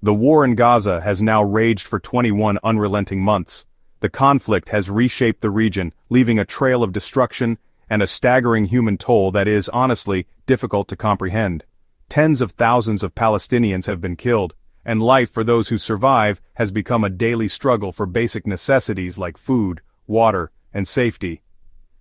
The war in Gaza has now raged for 21 unrelenting months. The conflict has reshaped the region, leaving a trail of destruction and a staggering human toll that is, honestly, difficult to comprehend. Tens of thousands of Palestinians have been killed, and life for those who survive has become a daily struggle for basic necessities like food, water, and safety.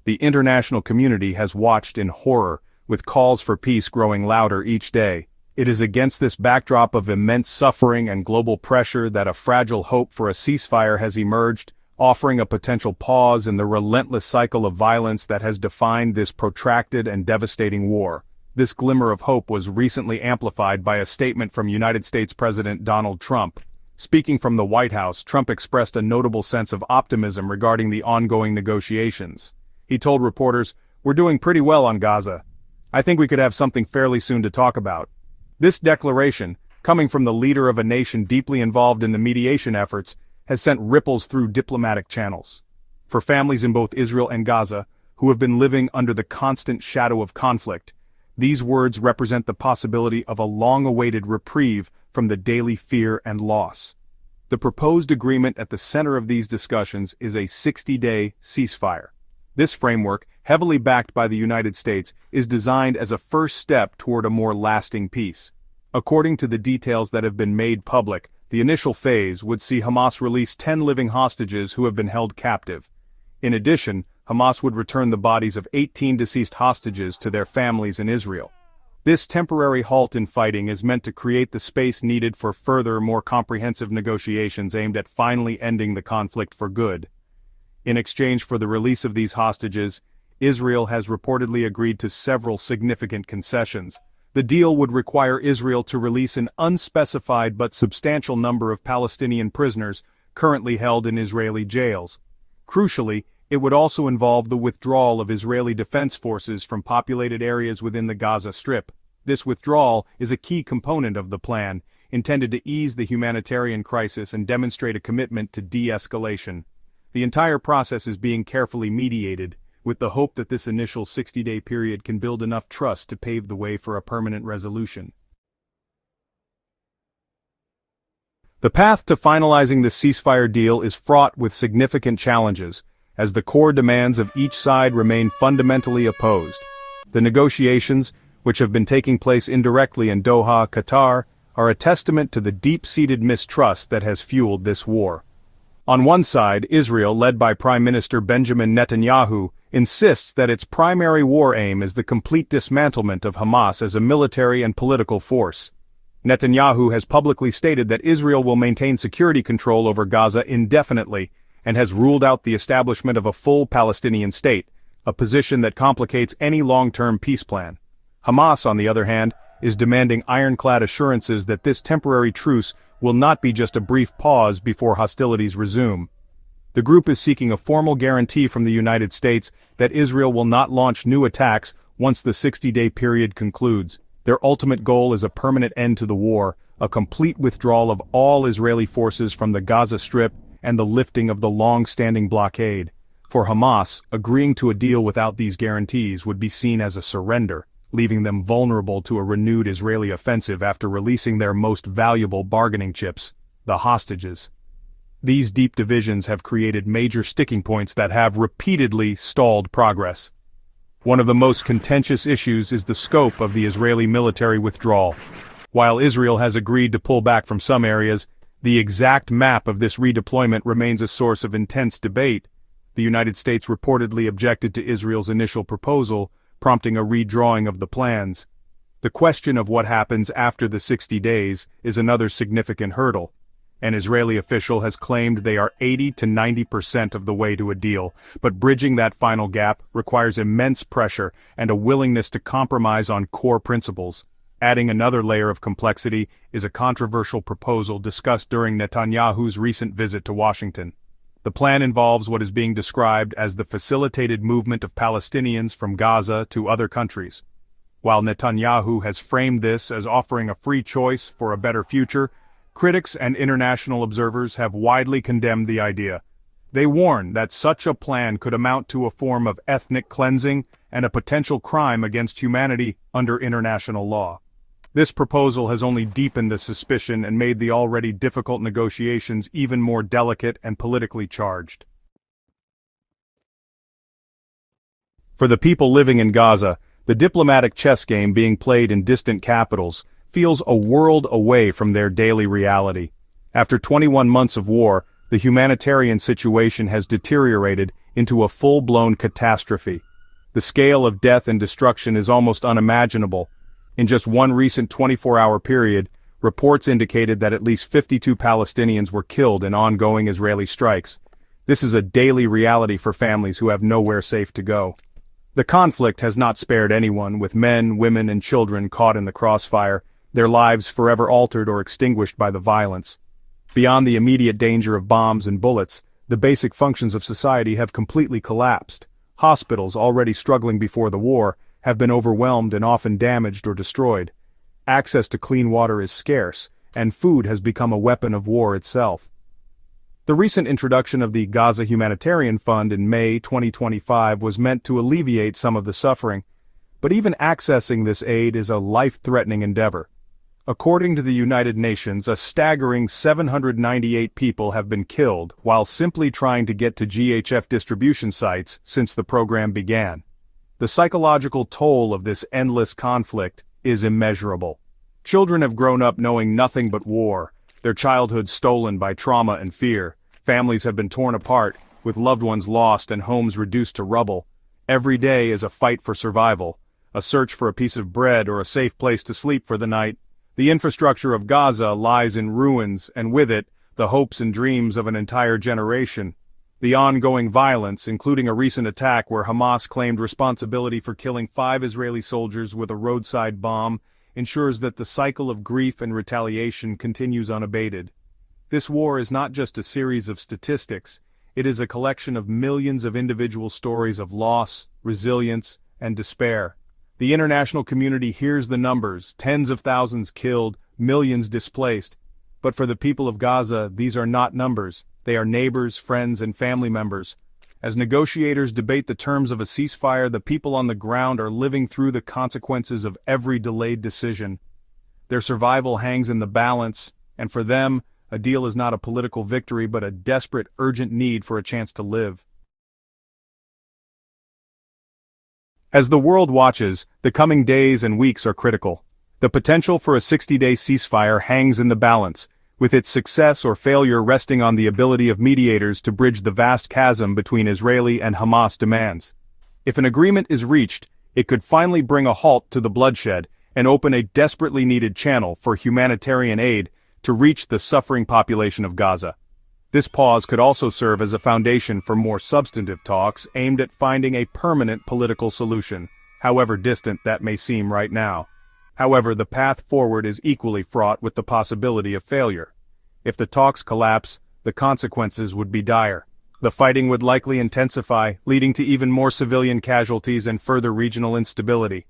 The international community has watched in horror, with calls for peace growing louder each day. It is against this backdrop of immense suffering and global pressure that a fragile hope for a ceasefire has emerged, offering a potential pause in the relentless cycle of violence that has defined this protracted and devastating war. This glimmer of hope was recently amplified by a statement from United States President Donald Trump. Speaking from the White House, Trump expressed a notable sense of optimism regarding the ongoing negotiations. He told reporters, "We're doing pretty well on Gaza. I think we could have something fairly soon to talk about." This declaration, coming from the leader of a nation deeply involved in the mediation efforts, has sent ripples through diplomatic channels. For families in both Israel and Gaza, who have been living under the constant shadow of conflict, these words represent the possibility of a long-awaited reprieve from the daily fear and loss. The proposed agreement at the center of these discussions is a 60-day ceasefire. This framework, heavily backed by the United States, is designed as a first step toward a more lasting peace. According to the details that have been made public, the initial phase would see Hamas release 10 living hostages who have been held captive. In addition, Hamas would return the bodies of 18 deceased hostages to their families in Israel. This temporary halt in fighting is meant to create the space needed for further, more comprehensive negotiations aimed at finally ending the conflict for good. In exchange for the release of these hostages, Israel has reportedly agreed to several significant concessions. The deal would require Israel to release an unspecified but substantial number of Palestinian prisoners currently held in Israeli jails. Crucially, it would also involve the withdrawal of Israeli defense forces from populated areas within the Gaza Strip. This withdrawal is a key component of the plan, intended to ease the humanitarian crisis and demonstrate a commitment to de-escalation. The entire process is being carefully mediated, with the hope that this initial 60-day period can build enough trust to pave the way for a permanent resolution. The path to finalizing the ceasefire deal is fraught with significant challenges, as the core demands of each side remain fundamentally opposed. The negotiations, which have been taking place indirectly in Doha, Qatar, are a testament to the deep-seated mistrust that has fueled this war. On one side, Israel, led by Prime Minister Benjamin Netanyahu, insists that its primary war aim is the complete dismantlement of Hamas as a military and political force. Netanyahu has publicly stated that Israel will maintain security control over Gaza indefinitely, and has ruled out the establishment of a full Palestinian state, a position that complicates any long-term peace plan. Hamas, on the other hand, is demanding ironclad assurances that this temporary truce will not be just a brief pause before hostilities resume. The group is seeking a formal guarantee from the United States that Israel will not launch new attacks once the 60-day period concludes. Their ultimate goal is a permanent end to the war, a complete withdrawal of all Israeli forces from the Gaza Strip, and the lifting of the long-standing blockade. For Hamas, agreeing to a deal without these guarantees would be seen as a surrender, leaving them vulnerable to a renewed Israeli offensive after releasing their most valuable bargaining chips, the hostages. These deep divisions have created major sticking points that have repeatedly stalled progress. One of the most contentious issues is the scope of the Israeli military withdrawal. While Israel has agreed to pull back from some areas, the exact map of this redeployment remains a source of intense debate. The United States reportedly objected to Israel's initial proposal, prompting a redrawing of the plans. The question of what happens after the 60 days is another significant hurdle. An Israeli official has claimed they are 80 to 90% of the way to a deal, but bridging that final gap requires immense pressure and a willingness to compromise on core principles. Adding another layer of complexity is a controversial proposal discussed during Netanyahu's recent visit to Washington. The plan involves what is being described as the facilitated movement of Palestinians from Gaza to other countries. While Netanyahu has framed this as offering a free choice for a better future, critics and international observers have widely condemned the idea. They warn that such a plan could amount to a form of ethnic cleansing and a potential crime against humanity under international law. This proposal has only deepened the suspicion and made the already difficult negotiations even more delicate and politically charged. For the people living in Gaza, the diplomatic chess game being played in distant capitals feels a world away from their daily reality. After 21 months of war, the humanitarian situation has deteriorated into a full-blown catastrophe. The scale of death and destruction is almost unimaginable. In just one recent 24-hour period, reports indicated that at least 52 Palestinians were killed in ongoing Israeli strikes. This is a daily reality for families who have nowhere safe to go. The conflict has not spared anyone, with men, women, and children caught in the crossfire, their lives forever altered or extinguished by the violence. Beyond the immediate danger of bombs and bullets, the basic functions of society have completely collapsed. Hospitals, already struggling before the war, have been overwhelmed and often damaged or destroyed. Access to clean water is scarce, and food has become a weapon of war itself. The recent introduction of the Gaza Humanitarian Fund in May 2025 was meant to alleviate some of the suffering, but even accessing this aid is a life-threatening endeavor. According to the United Nations, a staggering 798 people have been killed while simply trying to get to GHF distribution sites since the program began. The psychological toll of this endless conflict is immeasurable. Children have grown up knowing nothing but war, their childhoods stolen by trauma and fear. Families have been torn apart, with loved ones lost and homes reduced to rubble. Every day is a fight for survival, a search for a piece of bread or a safe place to sleep for the night. The infrastructure of Gaza lies in ruins, and with it, the hopes and dreams of an entire generation. The ongoing violence, including a recent attack where Hamas claimed responsibility for killing 5 Israeli soldiers with a roadside bomb, ensures that the cycle of grief and retaliation continues unabated. This war is not just a series of statistics, it is a collection of millions of individual stories of loss, resilience, and despair. The international community hears the numbers, tens of thousands killed, millions displaced. But for the people of Gaza, these are not numbers, they are neighbors, friends, and family members. As negotiators debate the terms of a ceasefire, the people on the ground are living through the consequences of every delayed decision. Their survival hangs in the balance, and for them, a deal is not a political victory but a desperate, urgent need for a chance to live. As the world watches, the coming days and weeks are critical. The potential for a 60-day ceasefire hangs in the balance, with its success or failure resting on the ability of mediators to bridge the vast chasm between Israeli and Hamas demands. If an agreement is reached, it could finally bring a halt to the bloodshed and open a desperately needed channel for humanitarian aid to reach the suffering population of Gaza. This pause could also serve as a foundation for more substantive talks aimed at finding a permanent political solution, however distant that may seem right now. However, the path forward is equally fraught with the possibility of failure. If the talks collapse, the consequences would be dire. The fighting would likely intensify, leading to even more civilian casualties and further regional instability.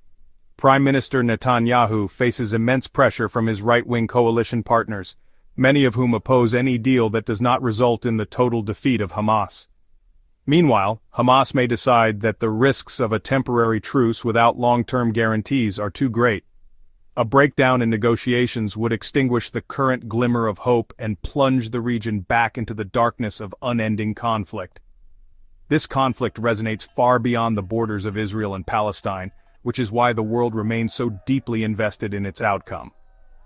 Prime Minister Netanyahu faces immense pressure from his right-wing coalition partners, many of whom oppose any deal that does not result in the total defeat of Hamas. Meanwhile, Hamas may decide that the risks of a temporary truce without long-term guarantees are too great. A breakdown in negotiations would extinguish the current glimmer of hope and plunge the region back into the darkness of unending conflict. This conflict resonates far beyond the borders of Israel and Palestine, which is why the world remains so deeply invested in its outcome.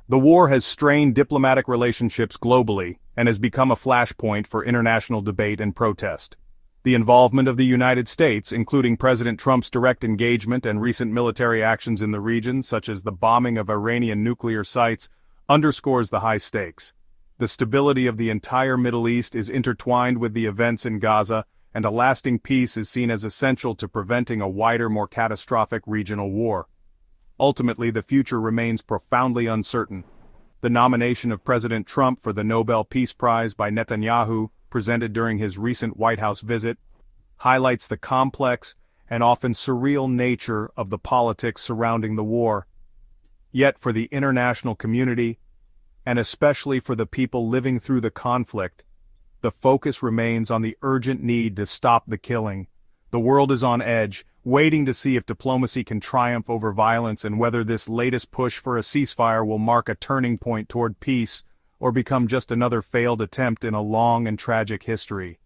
The war has strained diplomatic relationships globally and has become a flashpoint for international debate and protest. The involvement of the United States, including President Trump's direct engagement and recent military actions in the region, such as the bombing of Iranian nuclear sites, underscores the high stakes. The stability of the entire Middle East is intertwined with the events in Gaza, and a lasting peace is seen as essential to preventing a wider, more catastrophic regional war. Ultimately, the future remains profoundly uncertain. The nomination of President Trump for the Nobel Peace Prize by Netanyahu, presented during his recent White House visit, highlights the complex and often surreal nature of the politics surrounding the war. Yet for the international community, and especially for the people living through the conflict, the focus remains on the urgent need to stop the killing, The world is on edge, waiting to see if diplomacy can triumph over violence and whether this latest push for a ceasefire will mark a turning point toward peace, or become just another failed attempt in a long and tragic history.